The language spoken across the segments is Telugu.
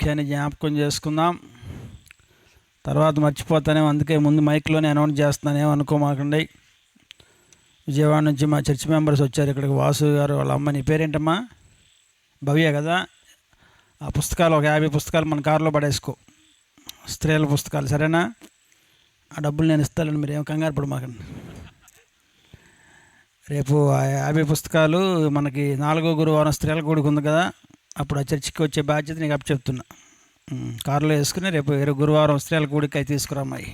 వాక్యాన్ని జ్ఞాపకం చేసుకుందాం. తర్వాత మర్చిపోతానే, అందుకే ముందు మైక్లోనే అనౌన్స్ చేస్తున్నాను, ఏమనుకోమాకండి. విజయవాడ నుంచి మా చర్చ్ మెంబర్స్ వచ్చారు ఇక్కడికి. వాసు గారు వాళ్ళ అమ్మ, నీ పేరేంటమ్మా? భవ్య కదా. ఆ పుస్తకాలు ఒక 50 పుస్తకాలు మన కారులో పడేసుకో, స్త్రీల పుస్తకాలు, సరేనా? ఆ డబ్బులు నేను ఇస్తాను, మీరు ఏం కంగారు పడమాకండి. రేపు ఆ 50 పుస్తకాలు మనకి 4వ గురువారం స్త్రీల కూడిక ఉంది కదా, అప్పుడు ఆ చర్చికి వచ్చే బాధ్యత నీకు అప్పచెప్తున్నా. కారులో వేసుకుని రేపు గురువారం స్త్రీల కూడిక అయి తీసుకురామ్మాయి.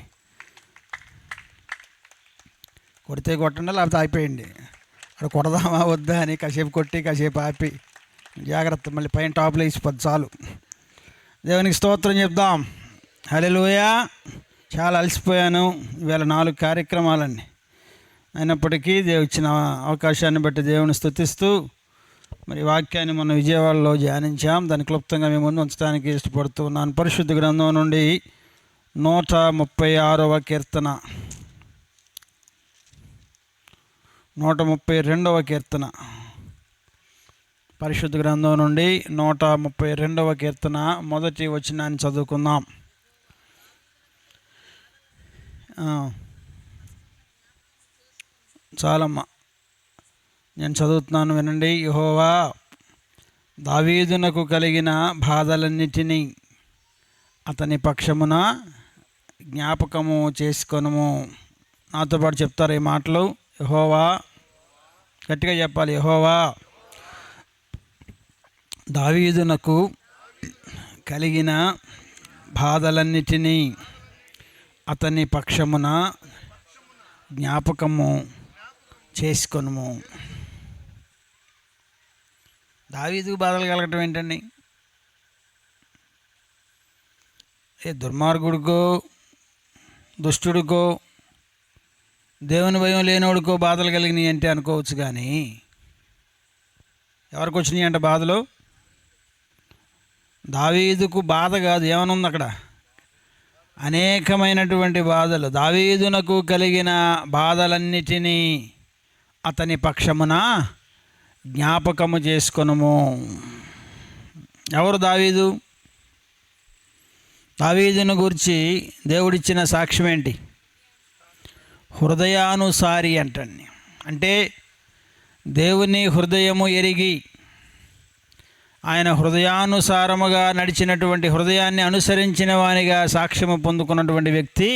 కొడితే కొట్టండి, లేకపోతే ఆపేయండి. అక్కడ కొడదామా వద్దా అని కాసేపు కొట్టి కాసేపు ఆపి, జాగ్రత్త, మళ్ళీ పైన టాప్లో వేసిపోద్ది, చాలు. దేవునికి స్తోత్రం చెప్దాం. హల్లెలూయా. చాలా అలసిపోయాను ఇవాళ, 4 కార్యక్రమాలండి. అయినప్పటికీ దేవుడు ఇచ్చిన అవకాశాన్ని బట్టి దేవుని స్తుతిస్తూ మరి వాక్యాన్ని మనం విజయవాడలో ధ్యానించాం. దాన్ని క్లుప్తంగా మేము ముందు ఉంచడానికి ఇష్టపడుతున్నాను. పరిశుద్ధ గ్రంథం నుండి 136వ కీర్తన, 132వ కీర్తన. పరిశుద్ధ గ్రంథం నుండి 132వ కీర్తన మొదటి వచనాన్ని చదువుకుందాం. చాలమ్మా, నేను చదువుతున్నాను, వినండి. యెహోవా, దావీదునకు కలిగిన బాధలన్నిటినీ అతని పక్షమున జ్ఞాపకము చేసుకొనుము. నాతో పాటు చెప్తారు ఈ మాటలు. యెహోవా, గట్టిగా చెప్పాలి. యెహోవా, దావీదునకు కలిగిన బాధలన్నిటినీ అతని పక్షమున జ్ఞాపకము చేసుకొనుము. దావీదుకు బాధలు కలగటం ఏంటండి? ఏ దుర్మార్గుడికో, దుష్టుడికో, దేవుని భయం లేనోడికో బాధలు కలిగినాయి అంటే అనుకోవచ్చు, కానీ ఎవరికి వచ్చినాయి అంటే బాధలు? దావీదుకు బాధ కాదు, ఏమనుంది అక్కడ? అనేకమైనటువంటి బాధలు. దావీదునకు కలిగిన బాధలన్నిటినీ అతని పక్షమున జ్ఞాపకము చేసుకొనుము. ఎవరు దావీదు? దావీదును గురించి దేవుడిచ్చిన సాక్ష్యం ఏంటి? హృదయానుసారి అంటండి. అంటే దేవుని హృదయము ఎరిగి ఆయన హృదయానుసారముగా నడిచినటువంటి, హృదయాన్ని అనుసరించిన వానిగా సాక్ష్యము పొందుకున్నటువంటి వ్యక్తి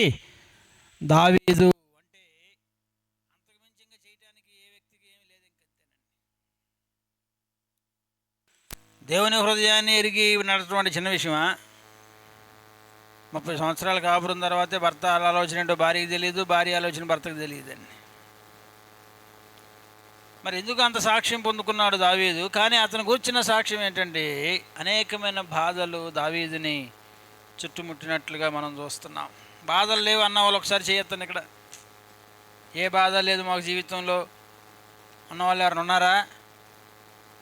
దావీదు. అంటే అంతకుమించి ఇంకా చేయడానికి ఏ వ్యక్తికి ఏమీ లేదు. దేవుని హృదయాన్ని ఎరిగి నడచడం చిన్న విషయమా? 30 సంవత్సరాలు కాపురం తర్వాతే భర్త ఆలోచన ఏంటో భార్యకి తెలియదు, భార్య ఆలోచన భర్తకు తెలియదండి. మరి ఎందుకు అంత సాక్ష్యం పొందుకున్నాడు దావీదు? కానీ అతను కూర్చున్న సాక్ష్యం ఏంటంటే, అనేకమైన బాధలు దావీదుని చుట్టుముట్టినట్లుగా మనం చూస్తున్నాం. బాధలు లేవు అన్న వాళ్ళు ఒకసారి చేయొద్దండి. ఇక్కడ ఏ బాధ లేదు మాకు జీవితంలో అన్నవాళ్ళు ఎవరైనా ఉన్నారా?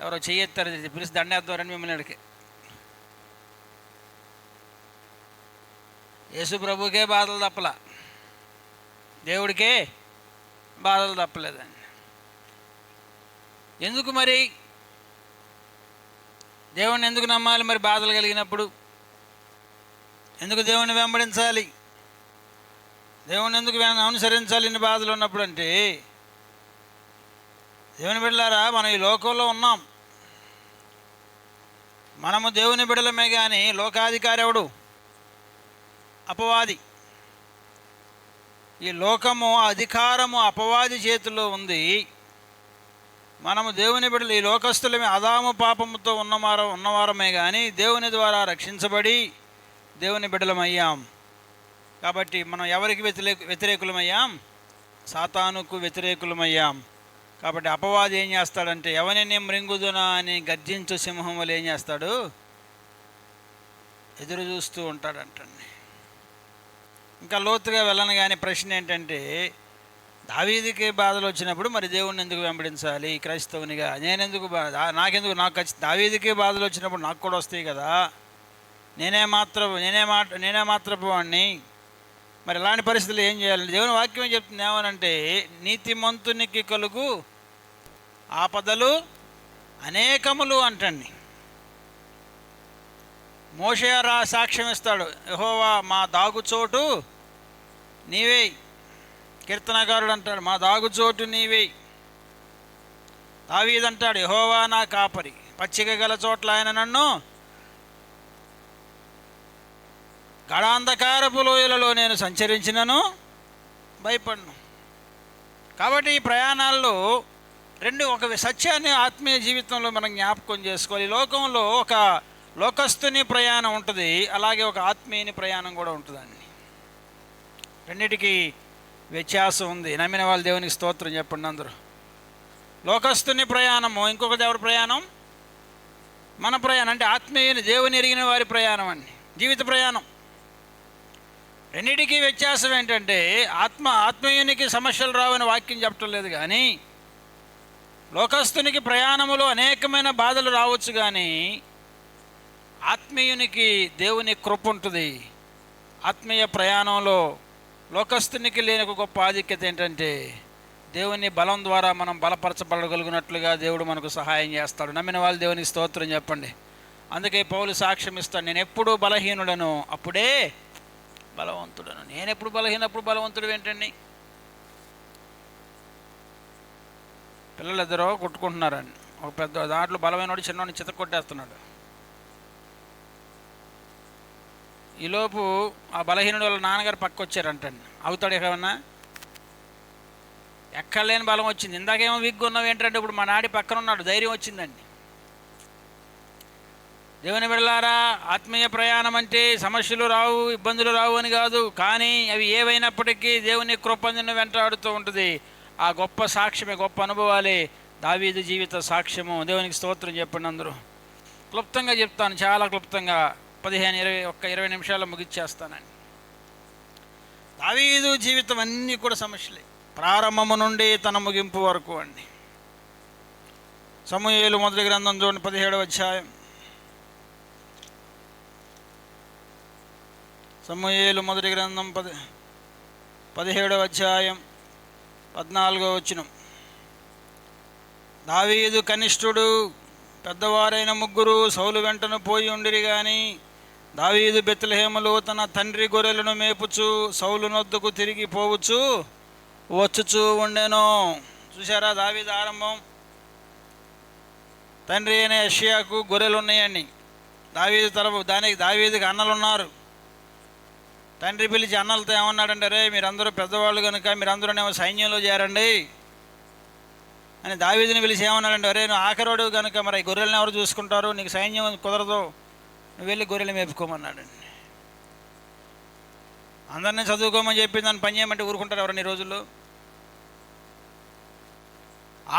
ఎవరో చెయ్యెత్తారు, పిలిచి దండేద్దారని మిమ్మల్ని అడిగి. యేసు ప్రభుకే బాధలు తప్పలా, దేవుడికే బాధలు తప్పలేదండి. ఎందుకు మరి? దేవుణ్ణి ఎందుకు నమ్మాలి మరి బాధలు కలిగినప్పుడు? ఎందుకు దేవుణ్ణి వెంబడించాలి? దేవుణ్ణి ఎందుకు అనుసరించాలి ఇన్ని బాధలు ఉన్నప్పుడు? అంటే దేవుని బిడ్డలారా, మనం ఈ లోకంలో ఉన్నాం. మనము దేవుని బిడ్డలమే, కానీ లోకాధికారి ఎవడు? అపవాది. ఈ లోకము అధికారము అపవాది చేతిలో ఉంది. మనము దేవుని బిడ్డలు, ఈ లోకస్తులమే, ఆదాము పాపముతో ఉన్నవారమే, కానీ దేవుని ద్వారా రక్షించబడి దేవుని బిడ్డలమయ్యాం. కాబట్టి మనం ఎవరికి వ్యతిరేకులమయ్యాం? సాతానుకు వ్యతిరేకులమయ్యాం. కాబట్టి అపవాది ఏం చేస్తాడంటే, ఎవరిని మృంగుదునా అని గర్జించు సింహం వల్ల ఏం చేస్తాడు? ఎదురు చూస్తూ ఉంటాడంటండి. ఇంకా లోతుగా వెళ్ళను, కానీ ప్రశ్న ఏంటంటే, దావీదుకే బాధలు వచ్చినప్పుడు మరి దేవుణ్ణి ఎందుకు వెంబడించాలి క్రైస్తవునిగా? నాకెందుకు? నాకు దావీదుకే బాధలు వచ్చినప్పుడు నాకు కూడా వస్తాయి కదా. నేనే మాత్రపు వాడిని. మరి ఇలాంటి పరిస్థితులు ఏం చేయాలి? దేవుని వాక్యం చెప్తుంది ఏమనంటే, నీతిమంతునికి కలుగు ఆపదలు అనేకములు అంటండి. మోషే సాక్ష్యం ఇస్తాడు, యెహోవా మా దాగుచోటు నీవే. కీర్తనకారుడు అంటాడు, మా దాగుచోటు నీవే. దావీదు అంటాడు, యెహోవా నా కాపరి, పచ్చిక గల చోట్ల ఆయన నన్ను, గడాంధకారపు లోయలలో నేను సంచరించినను భయపడను. కాబట్టి ఈ ప్రయాణాల్లో ఒక సత్యాన్ని ఆత్మీయ జీవితంలో మనం జ్ఞాపకం చేసుకోవాలి. ఈ లోకంలో ఒక లోకస్తుని ప్రయాణం ఉంటుంది, అలాగే ఒక ఆత్మీయుని ప్రయాణం కూడా ఉంటుందండి. రెండిటికి వ్యత్యాసం ఉంది. నమ్మిన వాళ్ళు దేవునికి స్తోత్రం చెప్పండి అందరూ. లోకస్తుని ప్రయాణము, ఇంకొకటి ఎవరి ప్రయాణం? మన ప్రయాణం, అంటే ఆత్మీయుని దేవుని ఎరిగిన వారి ప్రయాణం అండి, జీవిత ప్రయాణం. రెండిటికి వ్యత్యాసం ఏంటంటే ఆత్మీయునికి సమస్యలు రావని వాక్యం చెప్పటం లేదు, కానీ లోకస్తునికి ప్రయాణములో అనేకమైన బాధలు రావచ్చు, కానీ ఆత్మీయునికి దేవుని కృప ఉంటుంది. ఆత్మీయ ప్రయాణంలో లోకస్తునికి లేని ఒక గొప్ప ఆధిక్యత ఏంటంటే దేవుని బలం ద్వారా మనం బలపరచబడగలిగినట్లుగా దేవుడు మనకు సహాయం చేస్తాడు. నమ్మిన వాళ్ళు దేవునికి స్తోత్రం చెప్పండి. అందుకే పౌలు సాక్ష్యం ఇస్తాడు, నేను ఎప్పుడూ బలహీనుడను అప్పుడే బలవంతుడను. నేను ఎప్పుడు బలహీనప్పుడు బలవంతుడు ఏంటండి? పిల్లలిద్దరూ కొట్టుకుంటున్నారండి. ఒక పెద్ద దాంట్లో బలమైనవాడు చిన్నవాడిని చిత్త కొట్టేస్తున్నాడు. ఈలోపు ఆ బలహీనుడు వాళ్ళ నాన్నగారు పక్క వచ్చారంటండి. అవుతాడు ఏమన్నా? ఎక్కడలేని బలం వచ్చింది. ఇందాకేమో వీక్గా ఉన్నావు ఏంటంటే ఇప్పుడు మా నాడి పక్కన ఉన్నాడు, ధైర్యం వచ్చిందండి. దేవుని బిడ్డలారా, ఆత్మీయ ప్రయాణం అంటే సమస్యలు రావు, ఇబ్బందులు రావు అని కాదు, కానీ అవి ఏవైనప్పటికీ దేవుని కృపను వెంటాడుతూ ఉంటుంది. ఆ గొప్ప సాక్ష్యమే, గొప్ప అనుభవాలే దావీదు జీవిత సాక్ష్యము. దేవునికి స్తోత్రం చెప్పండి అందరూ. క్లుప్తంగా చెప్తాను, చాలా క్లుప్తంగా, 20 నిమిషాల్లో ముగిచ్చేస్తానండి. దావీదు జీవితం అన్నీ కూడా సమస్యలే, ప్రారంభము నుండి తన ముగింపు వరకు అండి. సమూయేలు మొదటి గ్రంథం చూడండి, 17వ అధ్యాయం. సమూయేలు మొదటి గ్రంథం 17వ అధ్యాయం 14వ వచనం. దావీదు కనిష్ఠుడు, పెద్దవారైన ముగ్గురు సౌలు వెంటను పోయి ఉండిరి గాని దావీదు బెత్లెహేములో తన తండ్రి గొర్రెలను మేపుచు సౌలు నొద్దకు తిరిగి పోవచ్చు వచ్చుచూ ఉండెను. చూసారా దావీదు ఆరంభం? తండ్రి అయిన యెషయాకు గొర్రెలు ఉన్నాయండి. దావీదుకి అన్నలు ఉన్నారు. తండ్రి పిలిచి అన్నలతో ఏమన్నాడంటే, రే మీరందరూ పెద్దవాళ్ళు కనుక మీరందరూనేమో సైన్యంలో చేరండి అని దావీదుని పిలిచి ఏమన్నాడంటే, రే నువ్వు ఆఖరోడు కనుక మరి గొర్రెలను ఎవరు చూసుకుంటారు, నీకు సైన్యం కుదరదు, నువ్వు వెళ్ళి గొర్రెలు మేపుకోమన్నాడండి. అందరినీ చదువుకోమని చెప్పి దాన్ని పని చేయమంటే ఊరుకుంటారు ఎవరన్నా ఈ రోజుల్లో?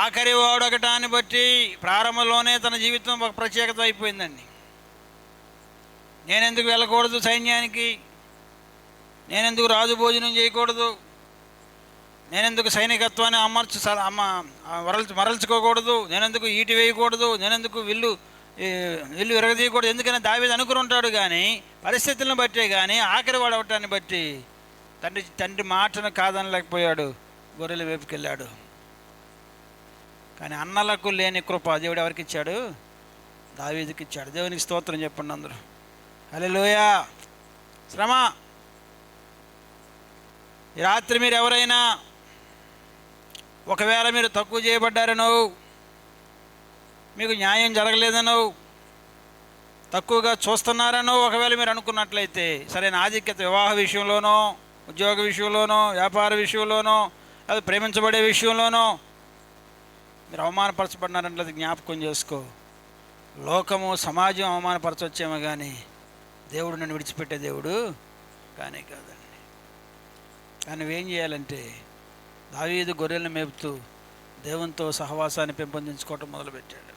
ఆఖరి వాడొకటాన్ని బట్టి ప్రారంభంలోనే తన జీవితం ఒక ప్రత్యేకత అయిపోయిందండి. నేనెందుకు వెళ్ళకూడదు సైన్యానికి, నేనెందుకు రాజు భోజనం చేయకూడదు, నేనెందుకు సైనికత్వాన్ని మరల్చుకోకూడదు, నేనెందుకు ఈటి వేయకూడదు, నేనెందుకు విల్లు విరగదీయకూడదు. ఎందుకని దావీదు అనుకుని ఉంటాడు, కానీ పరిస్థితులను బట్టే, కానీ ఆఖరి వాడు అవటాన్ని బట్టి తండ్రి మాటను కాదనలేకపోయాడు, గొర్రెల వైపుకి వెళ్ళాడు. కానీ అన్నలకు లేని కృప దేవుడు ఎవరికి ఇచ్చాడు? దావీదుకి ఇచ్చాడు. దేవునికి స్తోత్రం చెప్పండి అందరూ. హల్లెలూయా. శ్రమ. ఈ రాత్రి మీరు ఎవరైనా ఒకవేళ మీరు తక్కువ చేయబడ్డారనో, మీకు న్యాయం జరగలేదనో, తక్కువగా చూస్తున్నారనో ఒకవేళ మీరు అనుకున్నట్లయితే, సరైన ఆధిక్యత వివాహ విషయంలోనో, ఉద్యోగ విషయంలోనో, వ్యాపార విషయంలోనో, అది ప్రేమించబడే విషయంలోనో మీరు అవమానపరచబడినారంటే అది జ్ఞాపకం చేసుకో. లోకము సమాజం అవమానపరచొచ్చేమో కానీ దేవుడు నన్ను విడిచిపెట్టే దేవుడు కానీ కాదండి. కానీ నువ్వేం చేయాలంటే దావీదు గొర్రెలను మేపుతూ దేవునితో సహవాసాన్ని పెంపొందించుకోవటం మొదలుపెట్టాడు.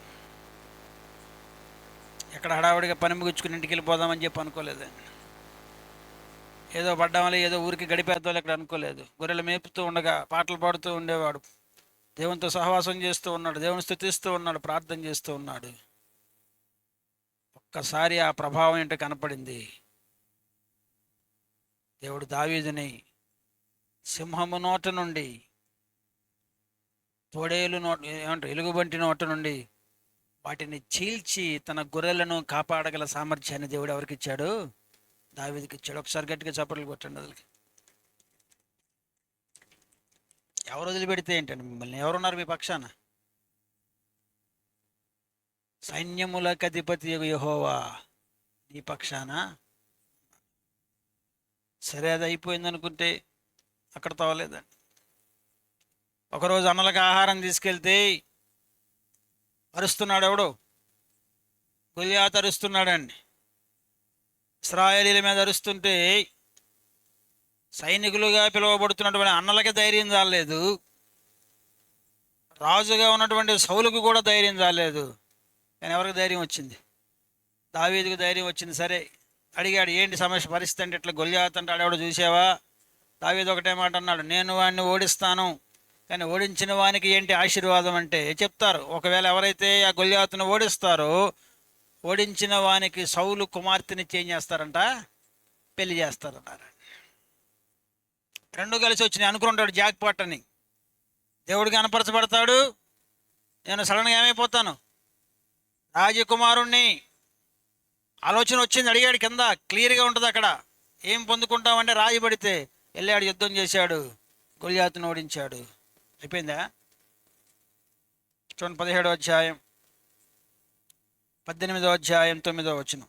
ఎక్కడ హడావుడిగా పని ముగించుకుని ఇంటికి వెళ్ళిపోదామని చెప్పి అనుకోలేదండి. ఏదో పడ్డామని ఏదో ఊరికి గడిపేద్దాం ఇక్కడ అనుకోలేదు. గొర్రెలు మేపుతూ ఉండగా పాటలు పాడుతూ ఉండేవాడు, దేవునితో సహవాసం చేస్తూ ఉన్నాడు, దేవుని స్తుతిస్తూ ఉన్నాడు, ప్రార్థన చేస్తూ ఉన్నాడు. ఒక్కసారి ఆ ప్రభావం ఏంటో కనపడింది. దేవుడు దావీదుని సింహము నోట నుండి, తోడేలు నోట, ఏమంటారు, ఎలుగుబంటి నోట నుండి వాటిని చీల్చి తన గొర్రెలను కాపాడగల సామర్థ్యాన్ని దేవుడు ఎవరికి ఇచ్చాడు? దావీదుకి ఇచ్చాడు. ఒకసారి గట్టిగా చప్పట్లు కొట్టండి. అసలు ఎవరు వదిలిపెడితే ఏంటండి? మిమ్మల్ని ఎవరున్నారు మీ పక్షాన? సైన్యములకు అధిపతి యెహోవా నీ పక్షాన. సరే, అది అయిపోయింది అనుకుంటే అక్కడ తవ్వలేదండి. ఒకరోజు అన్నలకు ఆహారం తీసుకెళ్తే అరుస్తున్నాడు ఎవడు? గొల్యాతు అరుస్తున్నాడండి. ఇశ్రాయేలీల మీద అరుస్తుంటే సైనికులుగా పిలువబడుతున్నటువంటి అన్నలకి ధైర్యం చాలేదు, రాజుగా ఉన్నటువంటి సౌలుకు కూడా ధైర్యం చాలేదు. కానీ ఎవరికి ధైర్యం వచ్చింది? దావీదుకు ధైర్యం వచ్చింది. సరే, అడిగాడు, ఏంటి సమస్య, పరిస్థితి అంటే ఇట్లా గొల్యాతు అంటే ఆడేవాడు చూసావా? దావీదు ఒకటే మాట అన్నాడు, నేను వాడిని ఓడిస్తాను. కానీ ఓడించిన వానికి ఏంటి ఆశీర్వాదం అంటే చెప్తారు. ఒకవేళ ఎవరైతే ఆ గొల్యాతును ఓడిస్తారో ఓడించిన వానికి సౌలు కుమార్తెని చేంజ్ చేస్తారంట, పెళ్లి చేస్తారన్నారు. రెండు కలిసి వచ్చినాయి అనుకుంటాడు జాక్ పాట్ అని. దేవుడికి కనపరచబడతాడు, నేను సడన్గా ఏమైపోతాను, రాజకుమారుణ్ణి. ఆలోచన వచ్చింది, అడిగాడు, కింద క్లియర్గా ఉంటుంది అక్కడ. ఏం పొందుకుంటామంటే రాజు పడితే వెళ్ళాడు, యుద్ధం చేశాడు, గొల్యాతును ఓడించాడు. అయిపోయిందా? చూడండి 17వ అధ్యాయం 18వ అధ్యాయం 9వ వచనం.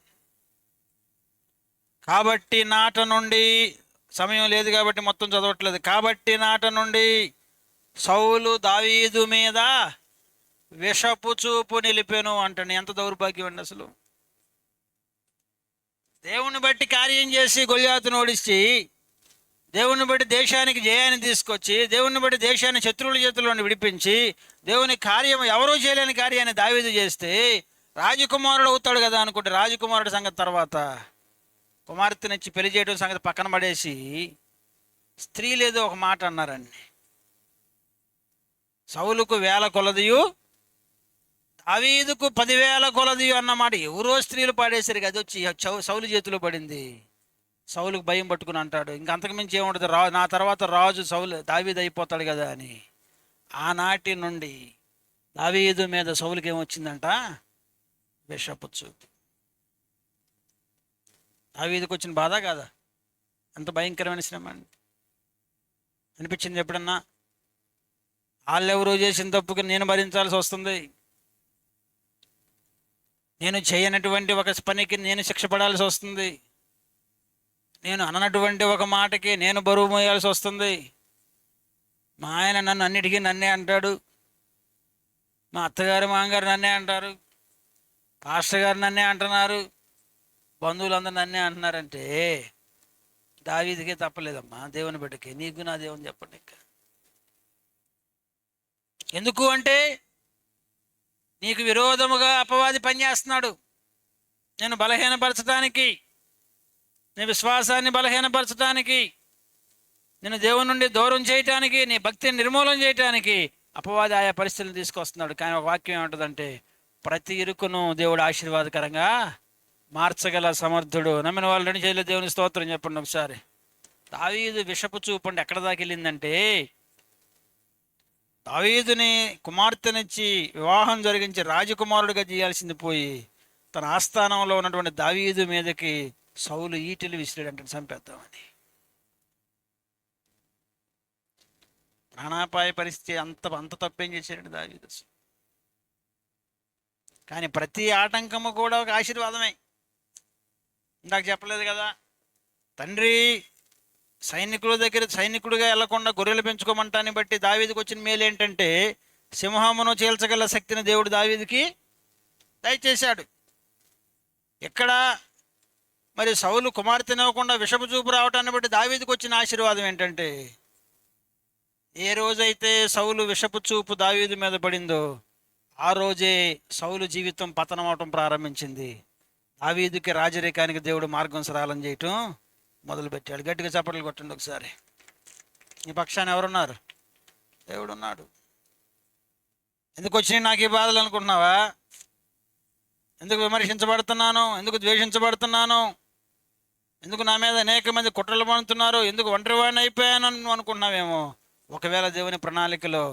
కాబట్టి నాట నుండి, సమయం లేదు కాబట్టి మొత్తం చదవట్లేదు. కాబట్టి నాట నుండి సౌలు దావీదు మీద విషపు చూపు నిలిపెను అంటాను. ఎంత దౌర్భాగ్యం అండి అసలు. దేవుని బట్టి కార్యం చేసి గొల్యాతును ఓడించి, దేవుని బట్టి దేశానికి జయాన్ని తీసుకొచ్చి, దేవుని బట్టి దేశాన్ని శత్రువుల చేతుల్లోని విడిపించి, దేవుని కార్యం ఎవరూ చేయలేని కార్యాన్ని దావీదు చేస్తే రాజకుమారుడు అవుతాడు కదా అనుకుంటే, రాజకుమారుడు సంగతి తర్వాత కుమార్తెనిచ్చి పెళ్లి చేయడం సంగతి పక్కన పడేసి స్త్రీలు ఏదో ఒక మాట అన్నారండి. సౌలుకు 1000 కొలదియు దావీదుకు 10,000 కొలదియు అన్నమాట ఎవరో స్త్రీలు పాడేసరికి అది వచ్చి సౌలు చేతిలో పడింది. సౌలుకు భయం పట్టుకుని అంటాడు, ఇంకంతకు మించి ఏముంటుంది, నా తర్వాత రాజు సౌలు దావీదు అయిపోతాడు కదా అని. ఆనాటి నుండి దావీదు మీద సౌలుకి ఏమొచ్చిందంట? విషపు చూపు. దావీదుకు వచ్చిన బాధ కాదా? ఎంత భయంకరమైన శ్రమ అండి. అనిపించింది ఎప్పుడన్నా? వాళ్ళెవరో చేసిన తప్పుకి నేను భరించాల్సి వస్తుంది, నేను చేయనటువంటి ఒక పనికి నేను శిక్ష పడాల్సి వస్తుంది, నేను అననటువంటి ఒక మాటకి నేను బరువు మోయాల్సి వస్తుంది. మా ఆయన నన్ను అన్నిటికీ నన్నే అంటాడు, మా అత్తగారు మామగారు నన్నే అంటారు, పాస్టర్ గారు నన్నే అంటున్నారు, బంధువులందరూ నన్నే అంటున్నారంటే దావీదుకే తప్పలేదమ్మా, దేవుని బిడ్డకి. నీకు నా దేవుని చెప్పండి. ఇంకా ఎందుకు అంటే నీకు విరోధముగా అపవాది పనిచేస్తున్నాడు. నేను బలహీనపరచడానికి, నీ విశ్వాసాన్ని బలహీనపరచడానికి, నేను దేవుని నుండి దూరం చేయటానికి, నీ భక్తిని నిర్మూలన చేయటానికి అపవాది ఆయా పరిస్థితులను తీసుకొస్తున్నాడు. కానీ ఒక వాక్యం ఏముంటుందంటే, ప్రతి ఇరుకును దేవుడు ఆశీర్వాదకరంగా మార్చగల సమర్థుడు. నమ్మిన వాళ్ళు రెండు చేతులు దేవుని స్తోత్రం చెప్పండి ఒకసారి. దావీదు విషపు చూపండి ఎక్కడ దాకా వెళ్ళిందంటే, దావీదుని కుమార్తెనిచ్చి వివాహం జరిగించి రాజకుమారుడిగా చేయాల్సింది పోయి తన ఆస్థానంలో ఉన్నటువంటి దావీదు మీదకి సౌలు ఈటెలు విసిరాడంటే చంపేద్దామని. ప్రాణాపాయ పరిస్థితి. అంత తప్పేం చేశాడండి దావీదు. కానీ ప్రతి ఆటంకము కూడా ఒక ఆశీర్వాదమే. ఇందాక చెప్పలేదు కదా, తండ్రి సైనికుల దగ్గర సైనికుడిగా వెళ్లకుండా గొర్రెలు పెంచుకోమంటాన్ని బట్టి దావీదుకి వచ్చిన మేలు ఏంటంటే, సింహమును చీల్చగల శక్తిని దేవుడు దావీదుకి దయచేశాడు. ఎక్కడ మరి సౌలు కుమార్తెనివ్వకుండా విషపు చూపు రావటాన్ని బట్టి దావీదుకి వచ్చిన ఆశీర్వాదం ఏంటంటే, ఏ రోజైతే సౌలు విషపు చూపు దావీదు మీద పడిందో ఆ రోజే సౌలు జీవితం పతనం అవటం ప్రారంభించింది. దావీదుకి రాజరికానికి దేవుడు మార్గం సరళం చేయటం మొదలుపెట్టాడు. గట్టిగా చప్పట్లు కొట్టండి ఒకసారి. ఈ పక్షాన్ని ఎవరున్నారు? దేవుడు ఉన్నాడు. ఎందుకు వచ్చినాయి నాకు ఈ బాధలు అనుకుంటున్నావా? ఎందుకు విమర్శించబడుతున్నాను? ఎందుకు ద్వేషించబడుతున్నాను? ఎందుకు నా మీద అనేక మంది కుట్రలు పడుతున్నారు? ఎందుకు ఒంటరివాడిని అయిపోయాను అనుకుంటున్నావేమో. ఒకవేళ దేవుని ప్రణాళికలో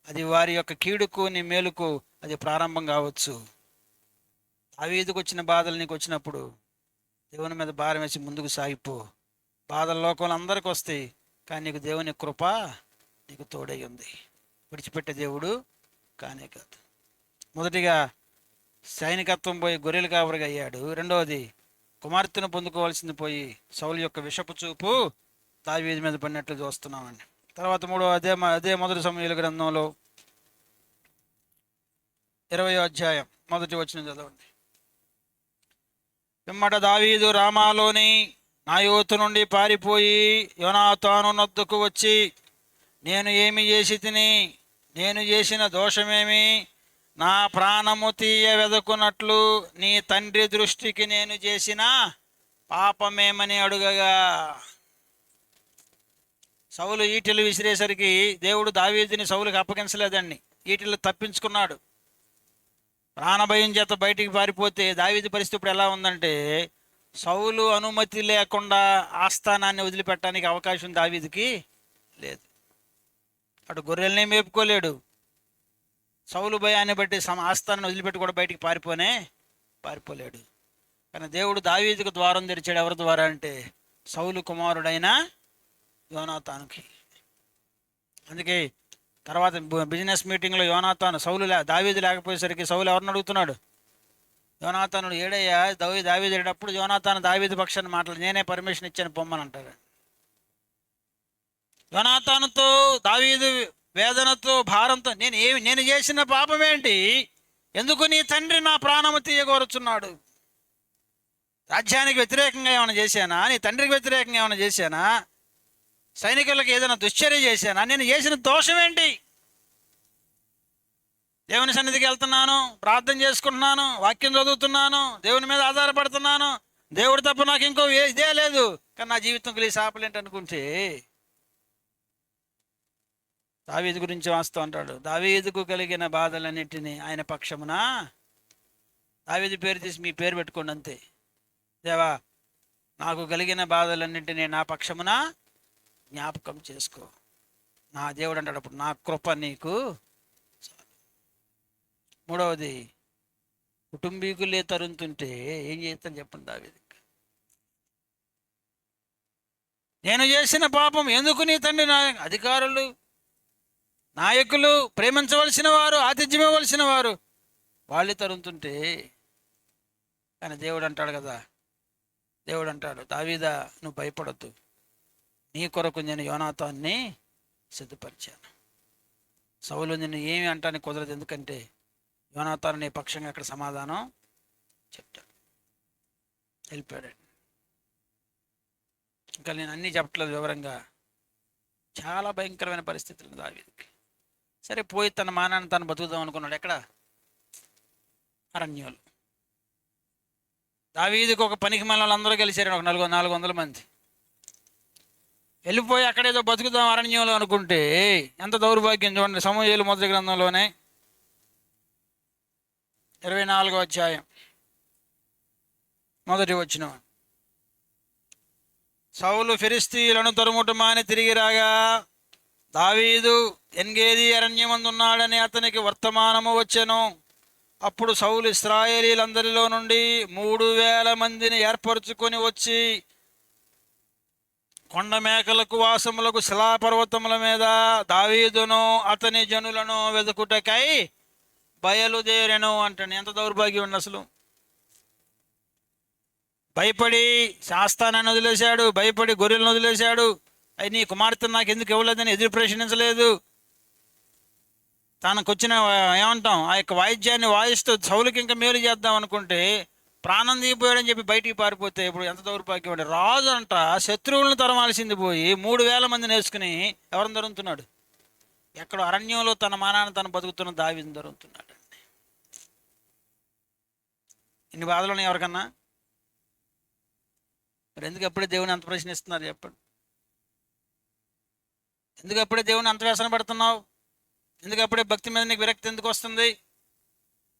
అది వారి యొక్క కీడుకు నీ మేలుకు అది ప్రారంభం కావచ్చు. దావీదుకు వచ్చిన బాధలు నీకు వచ్చినప్పుడు దేవుని మీద భారం వేసి ముందుకు సాగిపో. బాధల లోకంలో అందరికి వస్తాయి, కానీ నీకు దేవుని కృప నీకు తోడై ఉంది. విడిచిపెట్టే దేవుడు కానే కాదు. మొదటిగా సైనికత్వం పోయి గొర్రెల కాపరిగా అయ్యాడు. రెండవది కుమార్తెను పొందుకోవాల్సింది పోయి సౌలు యొక్క విషపు చూపు దావీదు మీద పడినట్లు చూస్తున్నామండి. తర్వాత మూడో అదే మొదటి సమూయేలు గ్రంథంలో 20వ అధ్యాయం 1వ వచనం చదవండి. పిమ్మట దావీదు రామాలోని నాయోతు నుండి పారిపోయి యోనాతాను నొద్దకు వచ్చి, నేను ఏమి చేసి తిని, నేను చేసిన దోషమేమి, నా ప్రాణము తీయ వెదకున్నట్లు నీ తండ్రి దృష్టికి నేను చేసిన పాపమేమని అడుగగా. సౌలు ఈటెలు విసిరేసరికి దేవుడు దావీదుని సౌలుకి అప్పగించలేదండి. ఈటెలు తప్పించుకున్నాడు. ప్రాణభయం చేత బయటికి పారిపోతే దావీదు పరిస్థితి ఇప్పుడు ఎలా ఉందంటే, సౌలు అనుమతి లేకుండా ఆస్థానాన్ని వదిలిపెట్టడానికి అవకాశం దావీదుకి లేదు. అటు గొర్రెల్ని మేపుకోలేడు, సౌలు భయాన్ని బట్టి ఆస్థానాన్ని వదిలిపెట్టి కూడా బయటికి పారిపోలేడు. కానీ దేవుడు దావీదుకు ద్వారం తెరిచాడు. ఎవరి ద్వారా అంటే సౌలు కుమారుడైన యోనాతానుకి. అందుకే తర్వాత బిజినెస్ మీటింగ్లో యోనాతాను దావీదు లేకపోయేసరికి సౌలు ఎవరిని అడుగుతున్నాడు? యోనాతానుడు. ఏడయ్యా దావీదు వెళ్ళేటప్పుడు యోనాతాను దావీదు పక్షాన్ని మాట్లాడి, నేనే పర్మిషన్ ఇచ్చాను పొమ్మని అంటాడు. యోనాతానుతో దావీదు వేదనతో భారంతో, నేను చేసిన పాపమేంటి, ఎందుకు నీ తండ్రి నా ప్రాణము తీయగోరుచున్నాడు? రాజ్యానికి వ్యతిరేకంగా ఏమైనా చేశానా? నీ తండ్రికి వ్యతిరేకంగా ఏమైనా చేశానా? సైనికులకు ఏదైనా దుశ్చర్య చేశానా? నేను చేసిన దోషం ఏంటి? దేవుని సన్నిధికి వెళ్తున్నాను, ప్రార్థన చేసుకుంటున్నాను, వాక్యం చదువుతున్నాను, దేవుని మీద ఆధారపడుతున్నాను, దేవుడు తప్ప నాకు ఇంకో ఇదే లేదు, కానీ నా జీవితం కలిసి ఆపలేంటి అనుకుంటే దావీదు గురించి వాస్తూ అంటాడు. దావీదుకు కలిగిన బాధలన్నింటినీ ఆయన పక్షమున, దావీదు పేరు తీసి మీ పేరు పెట్టుకోండి అంతే. దేవా, నాకు కలిగిన బాధలన్నింటినీ నా పక్షమున జ్ఞాపకం చేసుకో. నా దేవుడు అంటాడు అప్పుడు, నా కృప నీకు. మూడవది, కుటుంబీకులే తరుముతుంటే ఏం చేస్తాను చెప్పండి దావీదు. నేను చేసిన పాపం ఎందుకు నీ తండ్రి అధికారులు, నాయకులు, ప్రేమించవలసిన వారు, ఆతిథ్యం ఇవ్వవలసిన వారు వాళ్ళు తరుముతుంటే, కానీ దేవుడు అంటాడు కదా, దేవుడు అంటాడు, దావీదా నువ్వు భయపడద్దు, నీ కొరకు నేను యోనాతాన్ని సిద్ధపరిచాను. సౌలు నిన్ను ఏమి అంటానికి కుదరదు, ఎందుకంటే యోనాతాను నీ పక్షంగా అక్కడ సమాధానం చెప్తాడు. వెళ్ళిపోయాడు. ఇంకా నేను అన్నీ చెప్పట్లేదు వివరంగా. చాలా భయంకరమైన పరిస్థితులు దావీదుకి. సరే, పోయి తన మానాన్ని తను బతుకుదాం అనుకున్నాడు. ఎక్కడ? అరణ్యాలు. దావీదుకి ఒక పనికి మళ్ళీ వాళ్ళందరూ కలిసారు, ఒక 400 మంది. వెళ్ళిపోయి అక్కడేదో బతుకుదాం అరణ్యంలో అనుకుంటే ఎంత దౌర్భాగ్యం చూడండి. సమూయేలు మొదటి గ్రంథంలోనే 24వ అధ్యాయం 1వ వచనం. సౌలు ఫిలిష్తీయులను తరుముటమాని తిరిగి రాగా దావీదు ఎన్గేది అరణ్యమందున్నాడని అతనికి వర్తమానము వచ్చెను. అప్పుడు సౌలు ఇశ్రాయేలీలందరిలో నుండి 3000 మందిని ఏర్పరచుకొని వచ్చి కొండ మేకలకు వాసములకు శిలాపర్వతముల మీద దావీదును అతని జనులను వెతుకుటకై బయలుదేరెను అంటాను. ఎంత దౌర్భాగ్యం ఉంది అసలు. భయపడి శాస్తానాన్ని వదిలేశాడు, భయపడి గొర్రెలను వదిలేశాడు. అయి నీ కుమార్తెను నాకు ఎందుకు ఇవ్వలేదని ఎదురు ప్రశ్నించలేదు. తనకు వచ్చిన ఏమంటాం ఆ యొక్క వాయిద్యాన్ని వాయిస్తూ సౌలుకి ఇంకా మేలు చేద్దాం అనుకుంటే ప్రాణం దిగిపోయాడని చెప్పి బయటికి పారిపోతే ఇప్పుడు ఎంత దౌర్భాగ్యం అండి. రాజు అంట శత్రువులను తరమాల్సింది పోయి 3000 మందిని వేసుకుని ఎవరిని దొరుకుతున్నాడు? ఎక్కడో అరణ్యంలో తన మానాన్ని తను బతుకుతున్న దావీదుని దొరుకుతున్నాడు. ఇన్ని బాధలు ఎవరికన్నా? మరి ఎందుకు అప్పుడే దేవుని అంత ప్రశ్నిస్తున్నారు చెప్పండి? ఎందుకు అప్పుడే దేవుని అంత వ్యసన పడుతున్నావు? ఎందుకు అప్పుడే భక్తి మీద నీకు విరక్తి ఎందుకు వస్తుంది?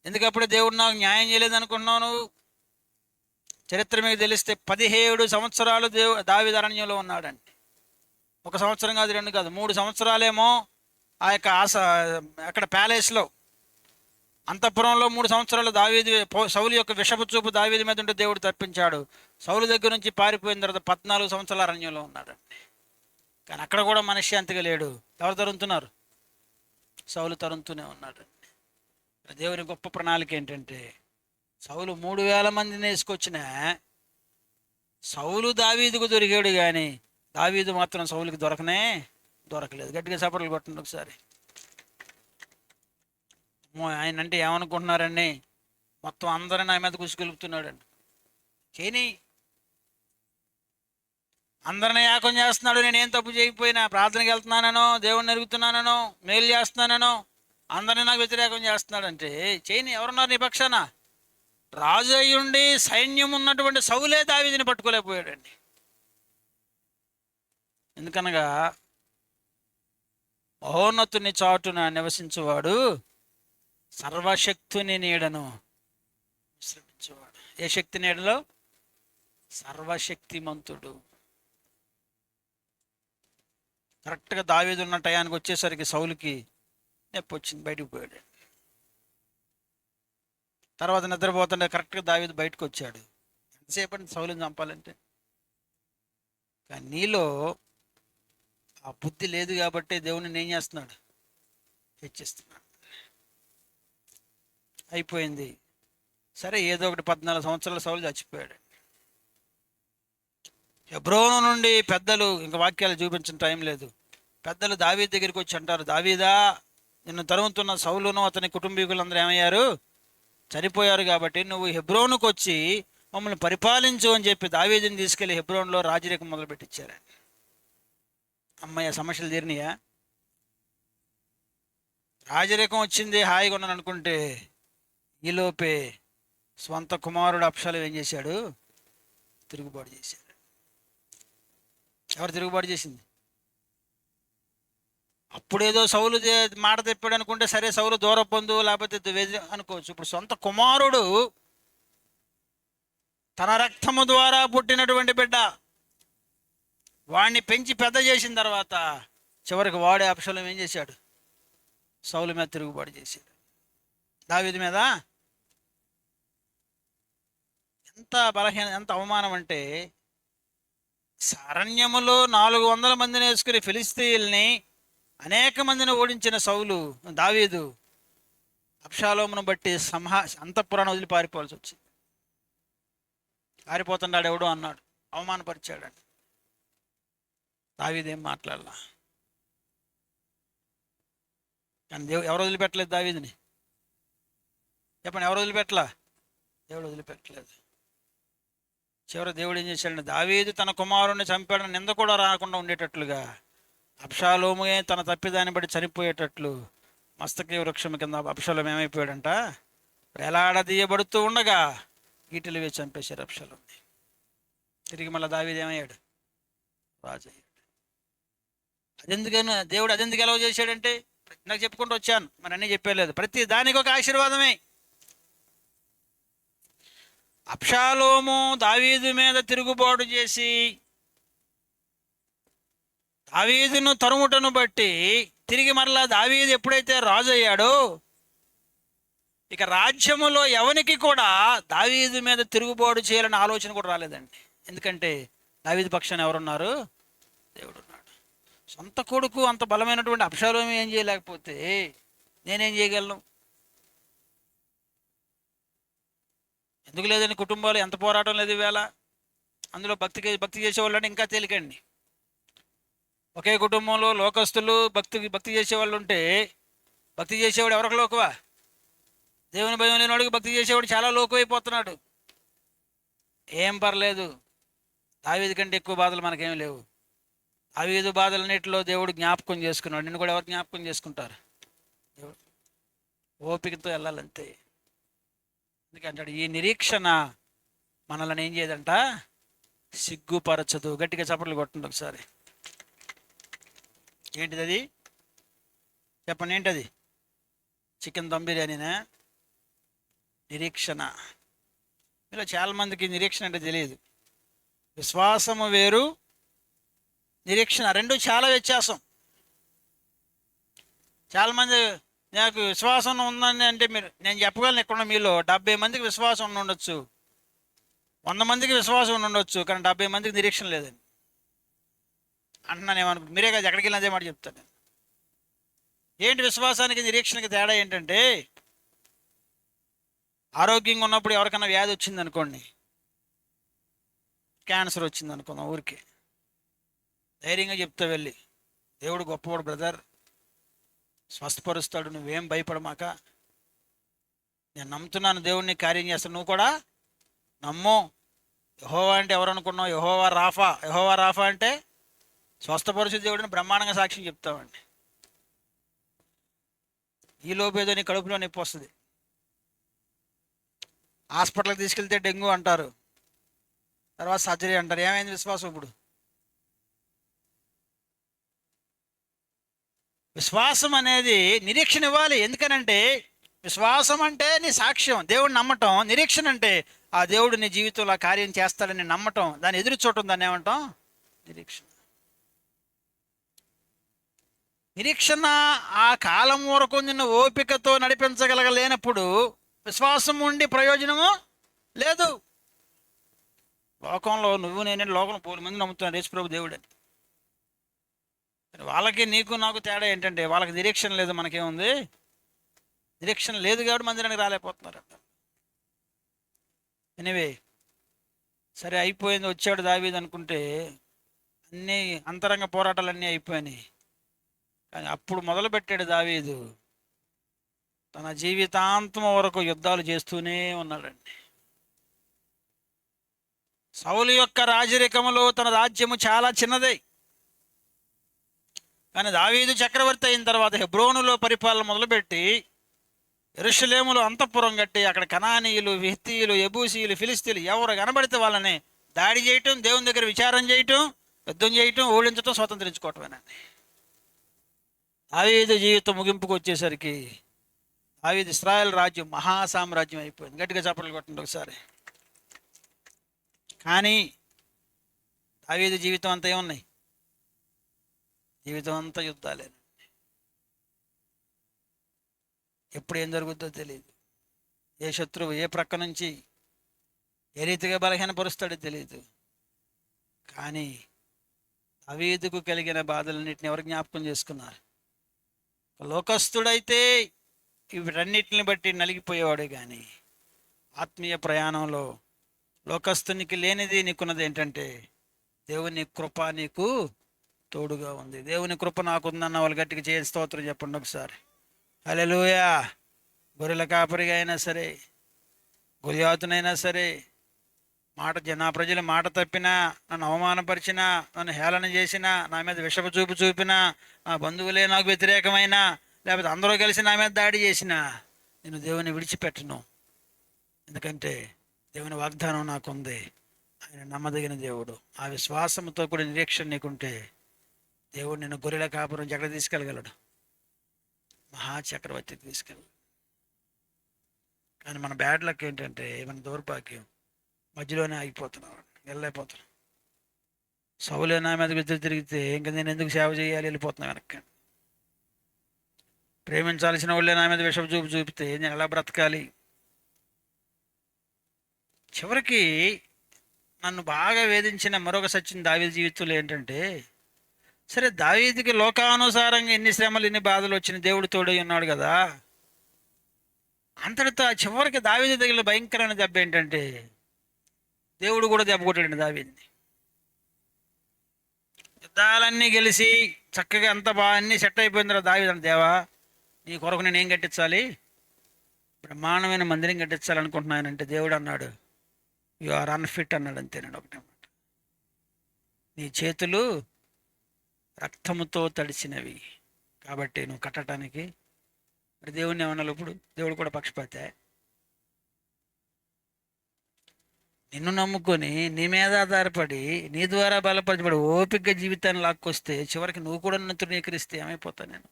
ఎందుకు అప్పుడే దేవుడు నాకు న్యాయం చేయలేదు అనుకుంటున్నావు నువ్వు? చరిత్ర మీకు తెలిస్తే 17 సంవత్సరాలు దావీదు అరణ్యంలో ఉన్నాడండి. 1 సంవత్సరం కాదు, 2 కాదు, 3 సంవత్సరాలేమో ఆ యొక్క అక్కడ ప్యాలెస్లో అంతఃపురంలో 3 సంవత్సరాలు సౌలు యొక్క విషపు చూపు దావీదు మీద ఉంటే దేవుడు తప్పించాడు. సౌలు దగ్గర నుంచి పారిపోయిన తర్వాత 14 సంవత్సరాల అరణ్యంలో ఉన్నాడు. కానీ అక్కడ కూడా మనశ్శాంతిగా లేడు. ఎవరు తరుముతున్నారు? సౌలు తరుముతూనే ఉన్నాడు. దేవుని గొప్ప ప్రణాళిక ఏంటంటే, సౌలు 3000 మందిని వేసుకొచ్చిన సౌలు దావీదుకు దొరికాడు, కానీ దావీదు మాత్రం సౌలుకి దొరకలేదు. గట్టిగా చప్పట్లు కొట్టండి ఒకసారి. ఆయన అంటే ఏమనుకుంటున్నారండి? మొత్తం అందరిని నా మీద కుసిగొలుపుతున్నాడండి. చేయని అందరినీ యాకం చేస్తున్నాడు. నేనేం తప్పు చేయకపోయినా, ప్రార్థనకి వెళ్తున్నానో, దేవుడిని ఎరుగుతున్నానో, మేలు చేస్తున్నానో, అందరినీ నాకు వ్యతిరేకం చేస్తున్నాడంటే చేయని. ఎవరున్నారు నీ పక్షాన? రాజు అయ్యుండి సైన్యం ఉన్నటువంటి సౌలే దావీదుని పట్టుకోలేకపోయాడండి. ఎందుకనగా మహోన్నతుని చాటున నివసించువాడు సర్వశక్తుని నీడను విశ్రమించేవాడు. ఏ శక్తి నీడలో? సర్వశక్తిమంతుడు. కరెక్ట్గా దావీదు ఉన్న టయానికి వచ్చేసరికి సౌలుకి నొప్పి వచ్చింది, బయటకు పోయాడు. తర్వాత నిద్రపోతుంటే కరెక్ట్గా దావీదు బయటకు వచ్చాడు. ఎంతసేపటి సౌలుని చంపాలంటే? కానీ నీలో ఆ బుద్ధి లేదు కాబట్టి దేవుని ఏం చేస్తున్నాడు? హెచ్చిస్తున్నాడు. అయిపోయింది. సరే, ఏదో ఒకటి 14 సంవత్సరాల సౌలు చచ్చిపోయాడు. హెబ్రోను నుండి పెద్దలు, ఇంకా వాక్యాలు చూపించిన టైం లేదు, పెద్దలు దావీదు దగ్గరికి వచ్చి అంటారు, దావీదా, నిన్ను తరుముతున్న సౌలును అతని కుటుంబీకులందరూ ఏమయ్యారు? చనిపోయారు. కాబట్టి నువ్వు హెబ్రోనుకు వచ్చి మమ్మల్ని పరిపాలించు అని చెప్పి దావీదుని తీసుకెళ్లి హెబ్రోన్లో రాజరికం మొదలుపెట్టించారు. అమ్మయ్య, సమస్యలు తీరినాయా? రాజరికం వచ్చింది, హాయిగా ఉన్నాను అనుకుంటే ఈలోపే స్వంత కుమారుడు అబ్షాలోము ఏం చేశాడు? తిరుగుబాటు చేశాడు. ఎవరు తిరుగుబాటు చేసింది? అప్పుడేదో సౌలు మాట తెప్పాడు అనుకుంటే సరే, సౌలు దూర పొందు లేకపోతే అనుకోవచ్చు. ఇప్పుడు సొంత కుమారుడు, తన రక్తము ద్వారా పుట్టినటువంటి బిడ్డ, వాడిని పెంచి పెద్ద చేసిన తర్వాత చివరికి వాడే అబ్షాలోము ఏం చేశాడు? సౌలు మీద తిరుగుబాటు చేశాడు. దావీదు మీద ఎంత బలహీన, ఎంత అవమానం అంటే, అరణ్యములో 400 మందిని వేసుకుని ఫిలిస్తీయుల్ని అనేక మందిని ఓడించిన సౌలు, దావీదు అబ్షాలోమును బట్టి అంతఃపురాన్ని వదిలి పారిపోవాల్సి వచ్చింది. పారిపోతున్నాడు ఎవడో అన్నాడు, అవమానపరిచాడు. దావీదు ఏం మాట్లాడలా. కానీ ఎవరు వదిలిపెట్టలేదు దావీదుని? చెప్పండి, ఎవరు వదిలిపెట్టలా? దేవుడు వదిలిపెట్టలేదు. చివరి దేవుడు ఏం చేశాడంటే, దావీదు తన కుమారుణ్ణి చంపాడని నింద కూడా రాకుండా ఉండేటట్లుగా, అబ్షాలోముయే తన తప్పిదాన్ని బట్టి చనిపోయేటట్లు మస్తకి వృక్షం కింద అబ్షాలోము ఏమైపోయాడంట? వేలాడదీయబడుతూ ఉండగా ఈటెలు వేసి చంపేశారు అబ్షాలోముని. తిరిగి మళ్ళీ దావీదు ఏమయ్యాడు? రాజు అయ్యాడు. అదెందుకని దేవుడు అదెందుకు ఎలా చేశాడంటే, నాకు చెప్పుకుంటూ వచ్చాను, మరి అన్నీ చెప్పలేదు. ప్రతి దానికి ఒక ఆశీర్వాదమే. అబ్షాలోము దావీదు మీద తిరుగుబాటు చేసి దావీదును తరుముటను బట్టి తిరిగి మరలా దావీదు ఎప్పుడైతే రాజు అయ్యాడో, ఇక రాజ్యములో ఎవరికి కూడా దావీదు మీద తిరుగుబాటు చేయాలనే ఆలోచన కూడా రాలేదండి. ఎందుకంటే దావీదు పక్షాన ఎవరున్నారు? దేవుడు ఉన్నాడు. సొంత కొడుకు అంత బలమైనటువంటి అబ్షాలోము ఏం చేయలేకపోతే నేనేం చేయగలను? ఎందుకు లేదని కుటుంబాలు ఎంత పోరాటం లేదు ఈవేళ. అందులో భక్తి చేసేవాళ్ళు ఇంకా తేలికండి. ఒకే కుటుంబంలో లోకస్తులు భక్తి చేసేవాళ్ళు ఉంటే, భక్తి చేసేవాడు ఎవరికి లోకువా? దేవుని భయం లేనివాడికి భక్తి చేసేవాడు చాలా లోకువైపోతున్నాడు. ఏం పర్లేదు, దావీదు కంటే ఎక్కువ బాధలు మనకేం లేవు. దావీదు బాధలన్నిటిలో దేవుడు జ్ఞాపకం చేసుకున్నాడు. నిన్ను కూడా ఎవరు జ్ఞాపకం చేసుకుంటారు? దేవుడు. ఓపికతో వెళ్ళాలంతే. ఎందుకంటాడు, ఈ నిరీక్షణ మనల్ని ఏం చేయదంట? సిగ్గుపరచదు. గట్టిగా చప్పట్లు కొట్టండి ఒకసారి. ఏంటిది అది? చెప్పండి, ఏంటది? చికెన్ దమ్ బిర్యానీనా? నిరీక్షణ. మీలో చాలామందికి నిరీక్షణ అంటే తెలియదు. విశ్వాసము వేరు, నిరీక్షణ రెండు చాలా వ్యత్యాసం. చాలామంది నాకు విశ్వాసం ఉందని అంటే నేను చెప్పగలను ఇక్కడ మీలో 70 మందికి విశ్వాసం ఉండొచ్చు, 100 మందికి విశ్వాసం ఉండొచ్చు, కానీ 70 మందికి నిరీక్షణ లేదండి అంటున్నాను. ఏమనుకో మీరే కదా ఎక్కడికి వెళ్ళిన అదే మాట చెప్తాను నేను. ఏంటి విశ్వాసానికి నిరీక్షణకి తేడా ఏంటంటే, ఆరోగ్యంగా ఉన్నప్పుడు ఎవరికైనా వ్యాధి వచ్చింది అనుకోండి, క్యాన్సర్ వచ్చింది అనుకుందాం, ఊరికి ధైర్యంగా చెప్తా వెళ్ళి, దేవుడు గొప్పవాడు బ్రదర్, స్వస్థపరుస్తాడు, నువ్వేం భయపడమాక, నేను నమ్ముతున్నాను దేవుడిని కార్యం చేస్తాను, నువ్వు కూడా నమ్ము. యెహోవా అంటే ఎవరు అనుకున్నావు? యెహోవా రాఫా. యెహోవా రాఫా అంటే స్వస్థపరిచే దేవుడిని బ్రహ్మాండంగా సాక్ష్యం చెప్తామండి. ఈ లోపేదో నీ కడుపులో నొప్పి వస్తుంది, హాస్పిటల్కి తీసుకెళ్తే డెంగ్యూ అంటారు, తర్వాత సర్జరీ అంటారు. ఏమైంది విశ్వాసం? ఇప్పుడు విశ్వాసం అనేది నిరీక్షణ ఇవ్వాలి. ఎందుకనంటే విశ్వాసం అంటే నీ సాక్ష్యం, దేవుడిని నమ్మటం. నిరీక్షణ అంటే ఆ దేవుడు నీ జీవితంలో కార్యం చేస్తాడని నమ్మటం, దాన్ని ఎదురు చూడటం, దాన్ని ఏమంటాం? నిరీక్షణ. నిరీక్షణ ఆ కాలం వరకు నిన్ను ఓపికతో నడిపించగలగలేనప్పుడు విశ్వాసం ఉండి ప్రయోజనము లేదు. లోకంలో నువ్వు నేను లోకంలో 10 మంది నమ్ముతున్నాను యేసుప్రభు దేవుడు అని. వాళ్ళకి నీకు నాకు తేడా ఏంటంటే, వాళ్ళకి నిరీక్షణ లేదు, మనకేముంది? నిరీక్షణ లేదు కాబట్టి మందిరానికి రాలేకపోతున్నారు. ఎనివే, సరే అయిపోయింది, వచ్చాడు దావీదు అనుకుంటే అన్నీ అంతరంగ పోరాటాలన్నీ అయిపోయినాయి. కానీ అప్పుడు మొదలుపెట్టాడు దావీదు, తన జీవితాంతం వరకు యుద్ధాలు చేస్తూనే ఉన్నాడండి. సౌలు యొక్క రాజరికములో తన రాజ్యము చాలా చిన్నదే, కానీ దావీదు చక్రవర్తి అయిన తర్వాత హెబ్రోనులో పరిపాలన మొదలుపెట్టి యెరూషలేములో అంతఃపురం కట్టి అక్కడ కనానీయులు, హిత్తీయులు, యెబూసీయులు, ఫిలిస్తీయులు ఎవరు కనబడితే వాళ్ళని దాడి చేయటం, దేవుని దగ్గర విచారం చేయటం, యుద్ధం చేయటం, ఓడించటం, స్వతంత్రించుకోవటమేనండి. దావీదు జీవితం ముగింపుకు వచ్చేసరికి దావీదు ఇశ్రాయేల్ రాజ్యం మహాసామ్రాజ్యం అయిపోయింది. గట్టిగా చప్పట్లు కొట్టండి ఒకసారి. కానీ దావీదు జీవితం అంతా ఏమున్నాయి? జీవితం అంతా యుద్ధాలే. ఎప్పుడు ఏం జరుగుతుందో తెలియదు, ఏ శత్రువు ఏ ప్రక్క నుంచి ఏ రీతిగా బలహీనపరుస్తాడో తెలియదు. కానీ దావీదుకు కలిగిన బాధలన్నింటిని ఎవరు జ్ఞాపకం చేసుకున్నారు? లోకస్తుడైతే వీటన్నిటిని బట్టి నలిగిపోయేవాడే, కానీ ఆత్మీయ ప్రయాణంలో లోకస్తునికి లేనిది నీకున్నది ఏంటంటే దేవుని కృప నీకు తోడుగా ఉంది. దేవుని కృప నాకుందన్న వాళ్ళు గట్టిగా చేసి స్తోత్రం చెప్పండి ఒకసారి. హల్లెలూయా. గొర్రెల కాపరిగా అయినా సరే, గొలియాతునైనా సరే, నా ప్రజలు మాట తప్పినా, నన్ను అవమానపరిచినా, నన్ను హేళన చేసినా, నా మీద విషపు చూపు చూపినా, నా బంధువులే నాకు వ్యతిరేకమైనా, లేకపోతే అందరూ కలిసి నా మీద దాడి చేసినా, నేను దేవుని విడిచిపెట్టను. ఎందుకంటే దేవుని వాగ్దానం నాకుంది, ఆయన నమ్మదగిన దేవుడు. ఆ విశ్వాసంతో కూడా నిరీక్షణ నీకుంటే దేవుడు నిన్ను గొర్రెల కాపురం ఎక్కడ తీసుకెళ్ళగలడు? మహాచక్రవర్తికి తీసుకెళ్ళడు. కానీ మన బ్యాడ్ లక్ ఏంటంటే, మన దౌర్భాగ్యం, మధ్యలోనే ఆగిపోతున్నాం, వెళ్ళలేకపోతున్నాం. సౌలే నా మీద విద్యుత్ తిరిగితే ఇంకా నేను ఎందుకు సేవ చేయాలి, వెళ్ళిపోతున్నా వెనక్కి. ప్రేమించాల్సిన వాళ్ళే నా మీద విషపు చూపు చూపితే నేను ఎలా బ్రతకాలి? చివరికి నన్ను బాగా వేధించిన మరొక సత్యం దావీదు జీవితంలో ఏంటంటే, సరే దావీదుకి లోకానుసారంగా ఎన్ని శ్రమలు ఎన్ని బాధలు వచ్చిన దేవుడు తోడై ఉన్నాడు కదా, అంతటితో చివరికి దావీదు తగిలిన భయంకరమైన దెబ్బ ఏంటంటే దేవుడు కూడా దెబ్బ కొట్టాడు దావీదుని. యుద్ధాలన్నీ గెలిచి చక్కగా అంత బాగా అన్నీ సెట్ అయిపోయిన తర్వాత దావీదు అంటే, దేవా నీ కొరకు నేను ఏం కట్టించాలి? బ్రహ్మాండమైన మందిరం కట్టించాలనుకుంటున్నానంటే దేవుడు అన్నాడు, యు ఆర్ అన్ఫిట్ అన్నాడు. అంతేనండి, ఒకటే మాట. నీ చేతులు రక్తముతో తడిసినవి కాబట్టి నువ్వు కట్టడానికి. మరి దేవుణ్ణి ఏమన్నాడు? ఇప్పుడు దేవుడు కూడా పక్షపాతే. నిన్ను నమ్ముకొని నీ మీద ఆధారపడి నీ ద్వారా బలపరచబడి ఓపిక జీవితాన్ని లాక్కొస్తే చివరికి నువ్వు కూడా నన్ను తృణీకరిస్తే ఏమైపోతా నేను?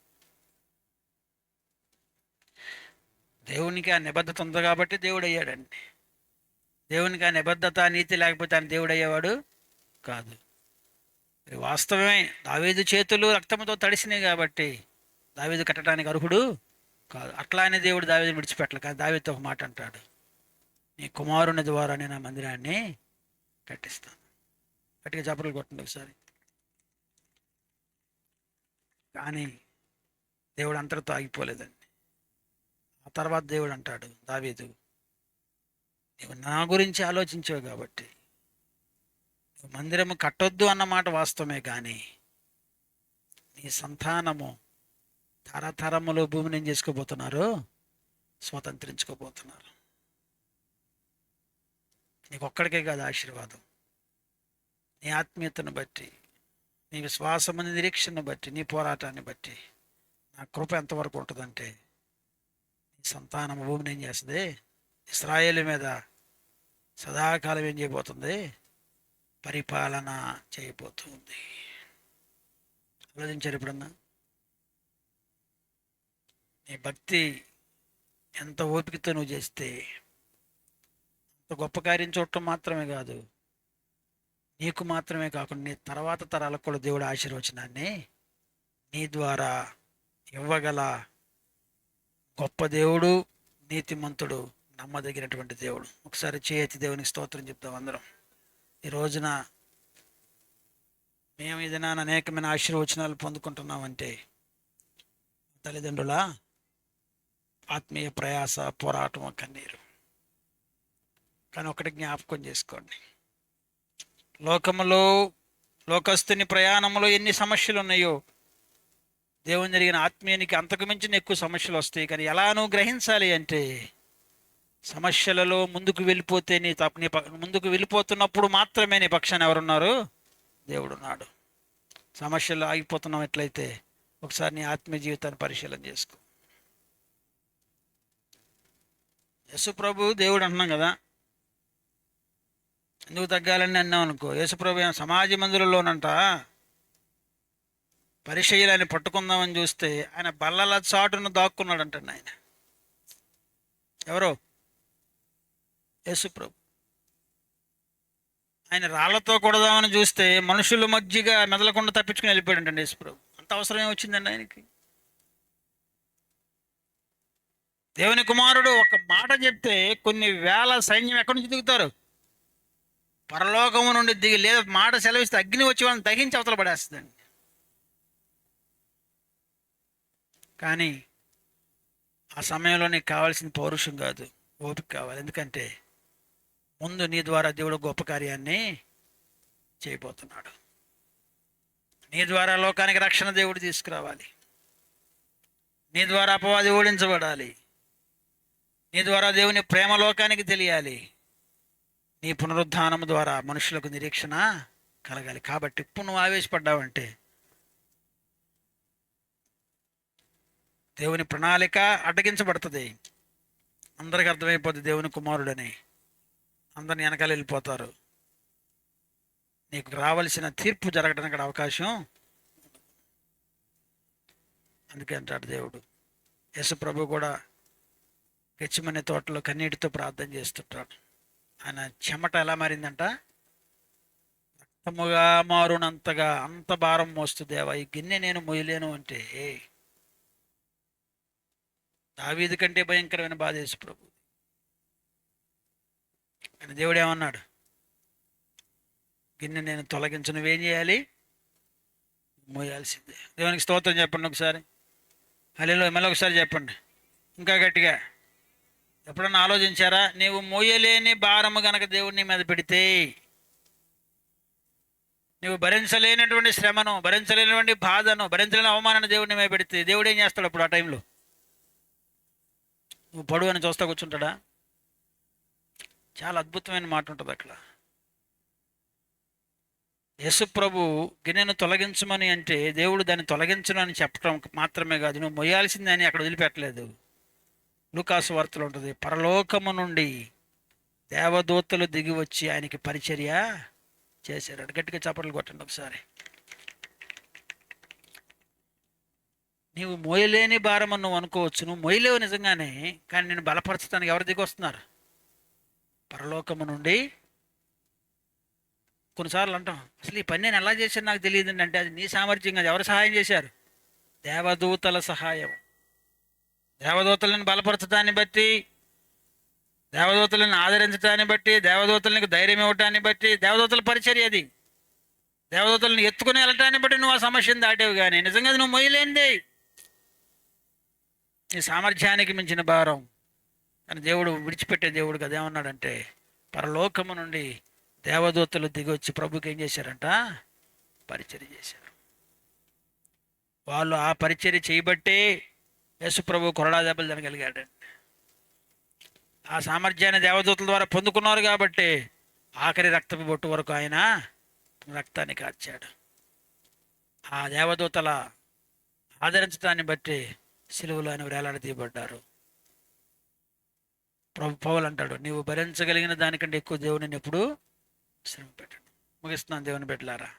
దేవునికి ఆ నిబద్ధత ఉంది కాబట్టి దేవుడు అయ్యాడండి. దేవునికి ఆ నిబద్ధత నీతి లేకపోతే ఆయన దేవుడు అయ్యేవాడు కాదు. వాస్తవమే, దావీదు చేతులు రక్తంతో తడిసినాయి కాబట్టి దావీదు కట్టడానికి అర్హుడు కాదు. అట్లా అని దేవుడు దావీదుని విడిచిపెట్టలే. కానీ దావీదుతో ఒక మాట అంటాడు, నీ కుమారుని ద్వారా నేను ఆ మందిరాన్ని కట్టిస్తాను. గట్టిగా చప్పట్లు కొట్టండి ఒకసారి. కానీ దేవుడు అంతటితో ఆగిపోలేదండి. ఆ తర్వాత దేవుడు అంటాడు, దావీదు, నీవు నా గురించి ఆలోచించావు కాబట్టి నువ్వు మందిరము కట్టొద్దు అన్నమాట వాస్తవమే, కానీ నీ సంతానము తరతరములు భూమిని ఏం చేసుకోబోతున్నారు, స్వతంత్రించుకోబోతున్నారు. నీకు ఒక్కడికే కాదు ఆశీర్వాదం. నీ ఆత్మీయతను బట్టి, నీ విశ్వాసము నిరీక్షను బట్టి, నీ పోరాటాన్ని బట్టి నా కృప ఎంతవరకు ఉంటుందంటే నీ సంతానము భూమిని ఏం చేస్తుంది, ఇశ్రాయేలు మీద సదాకాలం ఏం చేయబోతుంది, పరిపాలన చేయబోతుంది. ఆలోచించారు ఎప్పుడన్నా? నీ భక్తి ఎంత ఓపికతో నువ్వు చేస్తే అంత గొప్ప కార్యం చూడటం మాత్రమే కాదు, నీకు మాత్రమే కాకుండా నీ తర్వాత తరాలకు కూడా దేవుడు ఆశీర్వచనాన్ని నీ ద్వారా ఇవ్వగల గొప్ప దేవుడు, నీతిమంతుడు, నమ్మదగినటువంటి దేవుడు. ఒకసారి చేయతి దేవునికి స్తోత్రం చెప్తాం అందరం. ఈ రోజున మేము ఈ దినాన అనేకమైన ఆశీర్వచనాలు పొందుకుంటున్నామంటే తల్లిదండ్రుల ఆత్మీయ ప్రయాస, పోరాటం, కన్నీరు. కానీ ఒకటి జ్ఞాపకం చేసుకోండి, లోకస్తుని ప్రయాణంలో ఎన్ని సమస్యలు ఉన్నాయో దేవుని జరిగిన ఆత్మీయానికి అంతకు మించిన ఎక్కువ సమస్యలు వస్తాయి. కానీ ఎలా నువ్వు గ్రహించాలి అంటే సమస్యలలో ముందుకు వెళ్ళిపోతే ముందుకు వెళ్ళిపోతున్నప్పుడు మాత్రమే నీ పక్షాన ఎవరున్నారు, దేవుడు ఉన్నాడు. సమస్యలు ఆగిపోతున్నాం ఎట్లయితే ఒకసారి నీ ఆత్మీయ జీవితాన్ని పరిశీలన చేసుకో. యేసుప్రభు దేవుడు అంటున్నాం కదా, ఎందుకు తగ్గాలని అన్నాం అనుకో, యేసుప్రభు సమాజ మందిరంలోనంట పరిచర్యలని పట్టుకుందామని చూస్తే ఆయన బల్లల చాటును దాక్కున్నాడంటండి. ఆయన ఎవరో? యేసుప్రభు. ఆయన రాళ్లతో కొడదామని చూస్తే మనుషుల మధ్యగా మెదలకుండా తప్పించుకుని వెళ్ళిపోయాడంటండి యేసుప్రభు. అంత అవసరం ఏమొచ్చిందండి ఆయనకి? దేవుని కుమారుడు ఒక మాట చెప్తే కొన్ని వేల సైన్యం ఎక్కడి నుంచి దిగుతారు? పరలోకము నుండి దిగి, లేదా మాట సెలవిస్తే అగ్ని వచ్చి వాళ్ళని దహించి అవతల పడేస్తుందండి. కానీ ఆ సమయంలో నీకు కావాల్సిన పౌరుషం కాదు, ఓపిక కావాలి. ఎందుకంటే ముందు నీ ద్వారా దేవుడు గొప్ప కార్యాన్ని చేయబోతున్నాడు. నీ ద్వారా లోకానికి రక్షణ దేవుడు తీసుకురావాలి. నీ ద్వారా అపవాది ఓడించబడాలి. నీ ద్వారా దేవుని ప్రేమ లోకానికి తెలియాలి. నీ పునరుద్ధానం ద్వారా మనుషులకు నిరీక్షణ కలగాలి. కాబట్టి ఇప్పుడు నువ్వు ఆవేశపడ్డావంటే దేవుని ప్రణాళిక అడ్డగించబడుతుంది. అందరికి అర్థమైపోతుంది దేవుని కుమారుడని, అందరిని వెనకాల వెళ్ళిపోతారు. నీకు రావలసిన తీర్పు జరగడానికి అక్కడ అవకాశం. అందుకే అంటాడు దేవుడు, యేసుప్రభు కూడా గెత్సేమనే తోటలో కన్నీటితో ప్రార్థన చేస్తుంటాడు. ఆయన చెమట ఎలా మారిందంట, రక్తముగా మారునంతగా అంత భారం మోస్తూ, దేవా ఈ గిన్నె నేను మొయ్యలేను అంటే దావీదు కంటే భయంకరమైన బాధ యేసుప్రభు. కానీ దేవుడు ఏమన్నాడు, గిన్నె నేను తొలగించు, నువ్వేం చేయాలి, మోయాల్సిందే. దేవునికి స్తోత్రం చెప్పండి ఒకసారి. హల్లెలూయా. మళ్ళీ ఒకసారి చెప్పండి ఇంకా గట్టిగా. ఎప్పుడన్నా ఆలోచించారా, నీవు మోయలేని భారము గనక దేవుడిని మీద పెడితే, నువ్వు భరించలేనటువంటి శ్రమను, భరించలేనటువంటి బాధను, భరించలేని అవమానాన్ని దేవుడిని మీద పెడితే దేవుడు ఏం చేస్తాడు అప్పుడు? ఆ టైంలో నువ్వు పడు అని చూస్తా కూర్చుంటాడా? చాలా అద్భుతమైన మాట ఉంటుంది అక్కడ. యేసుప్రభు గిన్నెను తొలగించమని అంటే దేవుడు దాన్ని తొలగించను అని చెప్పడం మాత్రమే కాదు, నువ్వు మొయ్యాల్సిందే అని అక్కడ వదిలిపెట్టలేదు. లూకాసు వార్తలో ఉంటుంది, పరలోకము నుండి దేవదూతలు దిగి వచ్చి ఆయనకి పరిచర్య చేశారు. గట్టిగా చప్పట్లు కొట్టండి ఒకసారి. నీవు మోయలేని భారం అని నువ్వు అనుకోవచ్చు, నువ్వు మోయలేవు నిజంగానే. కానీ నేను బలపరచడానికి ఎవరు దిగి వస్తున్నారు? పరలోకము నుండి. కొన్నిసార్లు అంటాం, అసలు ఈ పని నేను ఎలా చేశాను నాకు తెలియదండి అంటే అది నీ సామర్థ్యం కాదు. ఎవరు సహాయం చేశారు? దేవదూతల సహాయం. దేవదూతలను బలపరచడాన్ని బట్టి, దేవదూతలను ఆదరించడాన్ని బట్టి, దేవదూతలకు ధైర్యం ఇవ్వటాన్ని బట్టి, దేవదూతల పరిచర్య అది. దేవదూతలను ఎత్తుకుని వెళ్ళటాన్ని బట్టి నువ్వు ఆ సమస్యను దాటేవు. కానీ నిజంగా అది నువ్వు మొయ్యలేంది, నీ సామర్థ్యానికి మించిన భారం. కానీ దేవుడు విడిచిపెట్టే దేవుడు కదా. ఏమన్నాడంటే, పరలోకము నుండి దేవదూతలు దిగి వచ్చి ప్రభుకి ఏం చేశారంట? పరిచర్య చేశారు. వాళ్ళు ఆ పరిచర్య చేయబట్టే యేసు ప్రభు కొరడా దెబ్బలు తినగలిగాడండి. ఆ సామర్థ్యాన్ని దేవదూతల ద్వారా పొందుకున్నారు కాబట్టి ఆఖరి రక్తపు బొట్టు వరకు ఆయన రక్తాన్ని కార్చాడు. ఆ దేవదూతల ఆదరించడాన్ని బట్టి సిలువలో ఆయన వేలాడదీయబడ్డారు. పౌలు అంటాడు, నీవు భరించగలిగిన దానికంటే ఎక్కువ దేవుడిని ఎప్పుడు శ్రమ పెట్టాడు. ముగిస్తున్నాను దేవుని బిడ్డలారా.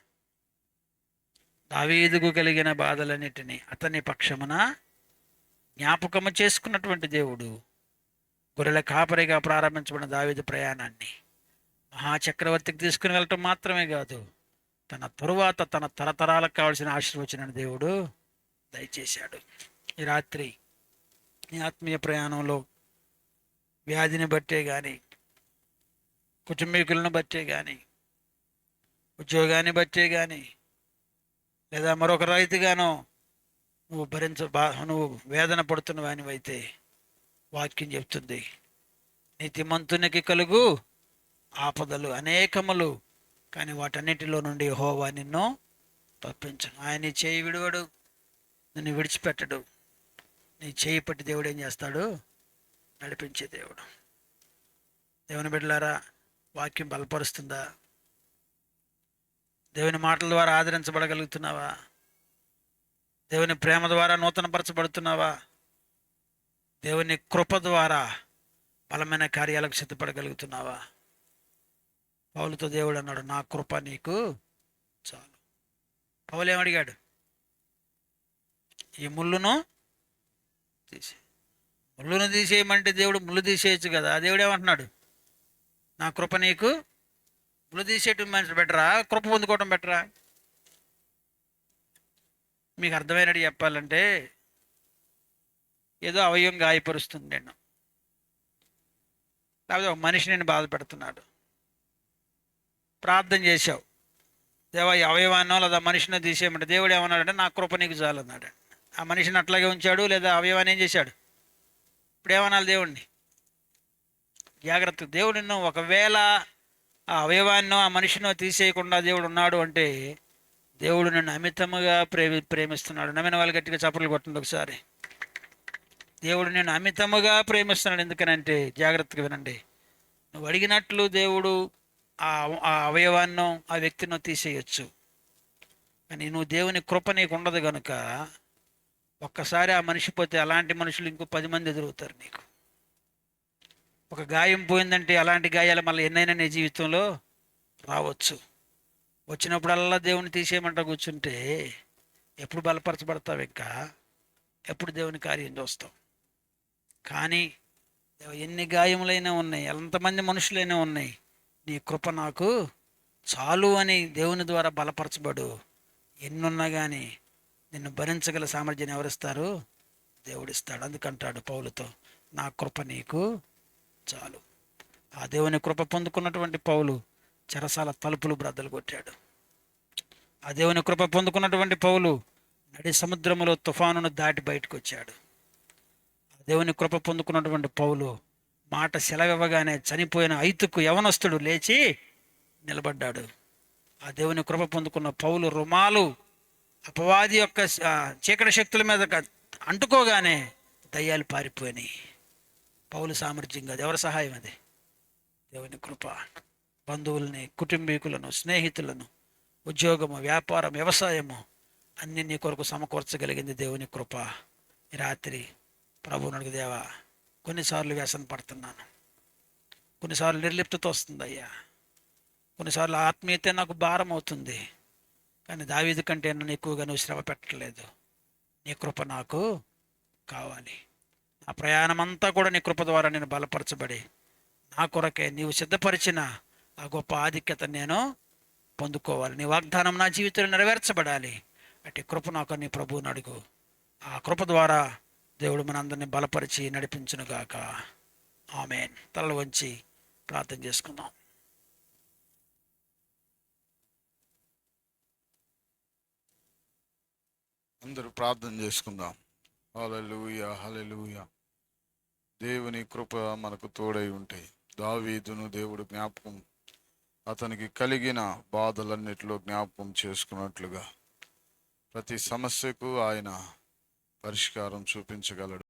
దావీదుకు కలిగిన బాధలన్నిటినీ అతని పక్షమున జ్ఞాపకము చేసుకున్నటువంటి దేవుడు గొర్రెల కాపరిగా ప్రారంభించబడిన దావీదు ప్రయాణాన్ని మహాచక్రవర్తికి తీసుకుని వెళ్ళటం మాత్రమే కాదు, తన తరువాత తన తరతరాలకు కావాల్సిన ఆశీర్వచన దేవుడు దయచేశాడు. ఈ రాత్రి ఈ ఆత్మీయ ప్రయాణంలో వ్యాధిని బట్టే కానీ, కుటుంబీకులను బట్టే కానీ, ఉద్యోగాన్ని బట్టే కానీ, లేదా మరొక రైతుగానో నువ్వు వేదన పడుతున్న వానివైతే వాక్యం చెప్తుంది, నీతిమంతునికి కలుగు ఆపదలు అనేకములు, కానీ వాటన్నిటిలో నుండి యెహోవా నిన్ను తప్పించను. ఆయన నీ చేయి విడువడు, నిన్ను విడిచిపెట్టడు. నీ చేయి పట్టి దేవుడు ఏం చేస్తాడు? నడిపించే దేవుడు. దేవుని బిడ్డలారా, వాక్యం బలపరుస్తుందా? దేవుని మాటల ద్వారా ఆదరించబడగలుగుతున్నావా? దేవుని ప్రేమ ద్వారా నూతనపరచబడుతున్నావా? దేవుని కృప ద్వారా బలమైన కార్యాలకు సిద్ధపడగలుగుతున్నావా? పౌలుతో దేవుడు అన్నాడు, నా కృప నీకు చాలు. పౌలు ఏమడిగాడు? ఈ ముళ్ళును తీసేయమంటే దేవుడు ముళ్ళు తీసేయచ్చు కదా. దేవుడు ఏమంటున్నాడు? నా కృప నీకు. ముళ్ళు తీసేయటం మనిషి బెటరా, కృప పొందుకోవటం బెటరా? మీకు అర్థమైనట్టు చెప్పాలంటే, ఏదో అవయవం గాయపరుస్తుంది నేను, లేకపోతే ఒక మనిషి నేను బాధ పెడుతున్నాడు, ప్రార్థన చేశావు, దేవా ఈ అవయవాన్నో లేదా మనిషిని తీసేయమంటే దేవుడు ఏమన్నాడంటే నా కృప నీకు చాలు అన్నాడు. ఆ మనిషిని అట్లాగే ఉంచాడు, లేదా అవయవాన్ని ఏం చేశాడు? ఇప్పుడు ఏమనాలి దేవుడిని? జాగ్రత్త. దేవుడు నిన్ను ఒకవేళ ఆ అవయవాన్నో ఆ మనిషినో తీసేయకుండా దేవుడు ఉన్నాడు అంటే దేవుడు నిన్ను అమితముగా ప్రేమిస్తున్నాడు. నమ్మిన వాళ్ళు గట్టిగా చప్పట్లు కొట్టండి ఒకసారి. దేవుడు నిన్ను అమితముగా ప్రేమిస్తున్నాడు. ఎందుకనంటే, జాగ్రత్తగా వినండి, నువ్వు అడిగినట్లు దేవుడు ఆ అవయవాన్నో ఆ వ్యక్తినో తీసేయచ్చు, కానీ నువ్వు దేవుని కృప నీకు ఉండదు కనుక ఒక్కసారి ఆ మనిషి పోతే అలాంటి మనుషులు ఇంకో 10 మంది ఎదురవుతారు నీకు. ఒక గాయం పోయిందంటే అలాంటి గాయాలు మళ్ళీ ఎన్నైనా నీ జీవితంలో రావచ్చు. వచ్చినప్పుడల్లా దేవుని తీసేయమంట కూర్చుంటే ఎప్పుడు బలపరచబడతావు? ఇంకా ఎప్పుడు దేవుని కార్యం చూస్తావు? కానీ ఎన్ని గాయములైనా ఉన్నాయి, ఎంతమంది మనుషులైనా ఉన్నాయి, నీ కృప నాకు చాలు అని దేవుని ద్వారా బలపరచబడు. ఎన్నున్నా కానీ నిన్ను భరించగల సామర్థ్యాన్ని ఎవరిస్తారు? దేవుడిస్తాడు. అందుకంటాడు పౌలుతో, నా కృప నీకు చాలు. ఆ దేవుని కృప పొందుకున్నటువంటి పౌలు చెరసాల తలుపులు బ్రద్దలు కొట్టాడు. ఆ దేవుని కృప పొందుకున్నటువంటి పౌలు నడి సముద్రములో తుఫానును దాటి బయటకు వచ్చాడు. ఆ దేవుని కృప పొందుకున్నటువంటి పౌలు మాట సెలవివ్వగానే చనిపోయిన ఐతుకు యవనస్తుడు లేచి నిలబడ్డాడు. ఆ దేవుని కృప పొందుకున్న పౌలు రుమాలు అపవాది యొక్క చీకటి శక్తుల మీద అంటుకోగానే దయ్యాలు పారిపోయినాయి. పౌలు సామర్థ్యం కాదు, ఎవరి సహాయం అది? దేవుని కృప. బంధువుల్ని, కుటుంబీకులను, స్నేహితులను, ఉద్యోగము, వ్యాపారం, వ్యవసాయము అన్నీ నీ కొరకు సమకూర్చగలిగింది దేవుని కృప. ఈ రాత్రి ప్రభువుని అడుగు, దేవా కొన్నిసార్లు వ్యసన పడుతున్నాను, కొన్నిసార్లు నిర్లిప్తత వస్తుంది అయ్యా, కొన్నిసార్లు ఆత్మీయత నాకు భారం అవుతుంది, కానీ దావీదు కంటే నన్ను ఎక్కువగా నువ్వు శ్రమ పెట్టలేదు. నీ కృప నాకు కావాలి. నా ప్రయాణం అంతా కూడా నీ కృప ద్వారా నేను బలపరచబడి నా కొరకే నీవు సిద్ధపరిచిన ఆ గొప్ప ఆధిక్యత నేను పొందుకోవాలి. నీ వాగ్దానం నా జీవితంలో నెరవేర్చబడాలి. అటు కృప నాకు నీ ప్రభువుని అడుగు. ఆ కృప ద్వారా దేవుడు మనందరినీ బలపరిచి నడిపించునుగాక. ఆమేన్. తలలు వంచి ప్రార్థన చేసుకుందాం. అందరూ ప్రార్థన చేసుకుందాం. హల్లెలూయా, హల్లెలూయా. దేవుని కృప మనకు తోడై ఉంటే దావీదును దేవుడు జ్ఞాపకం, అతనికి కలిగిన బాధలన్నిటిలో జ్ఞాపకం చేసుకున్నట్లుగా ప్రతి సమస్యకు ఆయన పరిష్కారం చూపించగలడు.